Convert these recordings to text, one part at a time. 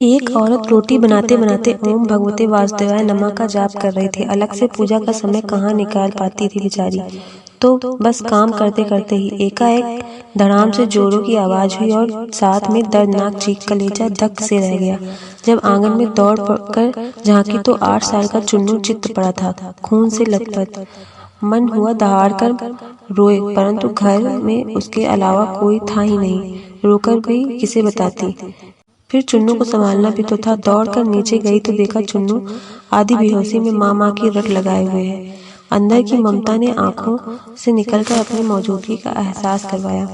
एक औरत रोटी बनाते बनाते ओम भगवते वासुदेवाय नमः का जाप कर रही थी। अलग से पूजा का समय कहाँ निकाल पाती थी बेचारी। तो बस काम करते करते ही एकाएक धड़ाम से जोरों की आवाज हुई और साथ में दर्दनाक चीख। कलेजा धक से रह गया। जब आंगन में दौड़ कर झांकी तो 8 साल का चुन्नू चित्त पड़ा था, खून से लथपथ। मन हुआ दहाड़ कर रोए, परंतु घर में उसके अलावा कोई था ही नहीं। रोकर भी किसे बताती। फिर चुन्नू को संभालना भी तो था। दौड़कर नीचे गई तो देखा चुन्नू आधी बेहोशी में माँ की रट लगाए हुए है। अंदर की ममता ने आंखों से निकलकर अपनी मौजूदगी का एहसास करवाया।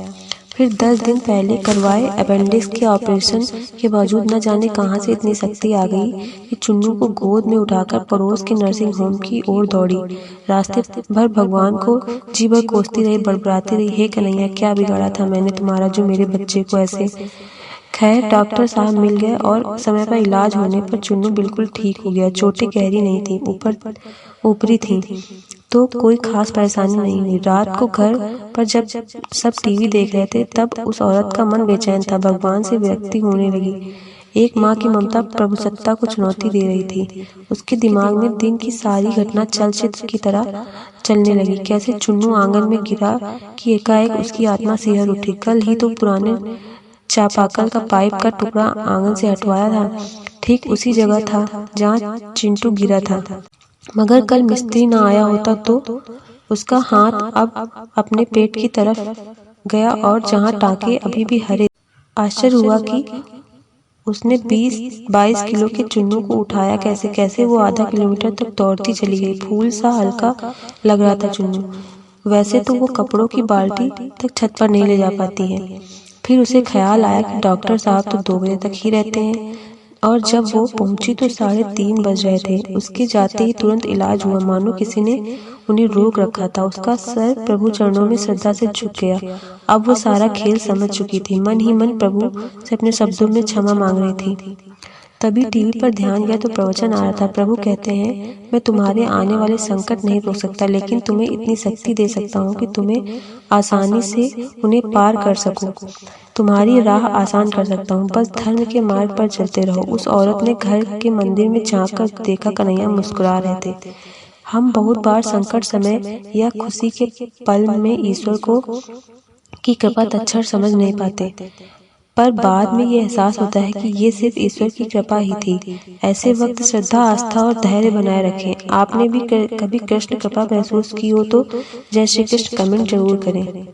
फिर 10 दिन पहले करवाए अपेंडिक्स के ऑपरेशन के बावजूद न जाने कहां से इतनी शक्ति आ गई कि चुन्नू को गोद में उठाकर पड़ोस के नर्सिंग होम की ओर दौड़ी। रास्ते भर भगवान को जी भर कोसती रही, बड़बड़ाती रही, हे कन्हैया, क्या बिगाड़ा था मैंने तुम्हारा जो मेरे बच्चे को ऐसे। खैर डॉक्टर साहब मिल गए और समय पर इलाज होने पर चुन्नू बिल्कुल ठीक हो गया। चोटें गहरी नहीं थी, ऊपरी थी, तो कोई खास परेशानी नहीं हुई। रात को घर पर जब सब टीवी देख रहे थे तब उस औरत का मन बेचैन था, भगवान से विरक्ति होने लगी। एक माँ की ममता प्रभुसत्ता को चुनौती दे रही थी। उसके दिमाग में दिन की सारी घटना चलचित्र की तरह चलने लगी। कैसे चुन्नू आंगन में गिरा कि एकाएक उसकी आत्मा सिहर उठी। कल ही तो पुराने चापाकल का पाइप का टुकड़ा आंगन से हटवाया था, ठीक उसी जगह था जहाँ चिंटू गिरा था। मगर कल मिस्त्री न आया होता तो उसका हाथ अब अपने पेट की तरफ गया और जहाँ टाँके अभी भी हरे। आश्चर्य हुआ कि उसने 20-22 किलो के चुन्नू को उठाया कैसे। कैसे वो आधा किलोमीटर तक दौड़ती चली गई। फूल सा हल्का लग रहा था चुन्नू। वैसे तो वो कपड़ों की बाल्टी तक छत पर नहीं ले जा पाती है। फिर उसे ख्याल आया कि डॉक्टर साहब तो 2 बजे तक ही रहते हैं और जब वो पहुंची तो 3:30 बज रहे थे। उसके जाते ही तुरंत इलाज हुआ, मानो किसी ने उन्हें रोक रखा था। उसका सर प्रभु चरणों में श्रद्धा से झुक गया। अब वो सारा खेल समझ चुकी थी। मन ही मन प्रभु से अपने शब्दों में क्षमा मांग रही थी। तभी टीवी पर ध्यान गया तो प्रवचन आ रहा था। प्रभु कहते हैं, मैं तुम्हारे आने वाले संकट नहीं रोक सकता, लेकिन तुम्हें इतनी शक्ति दे सकता हूँ कि तुम्हें आसानी से उन्हें पार कर सको। तुम्हारी राह आसान कर सकता हूँ, बस धर्म के मार्ग पर चलते रहो। उस औरत ने घर के मंदिर में झांक कर देखा, कन्हैया मुस्कुरा रहे थे। हम बहुत बार संकट समय या खुशी के पल में ईश्वर को की कृपा तत्क्षण समझ नहीं पाते, पर बाद में ये एहसास होता है कि ये सिर्फ ईश्वर की कृपा ही थी। ऐसे वक्त श्रद्धा, आस्था और धैर्य बनाए रखें। आपने भी कभी कृष्ण कृपा महसूस की हो तो जय श्री कृष्ण कमेंट जरूर करें।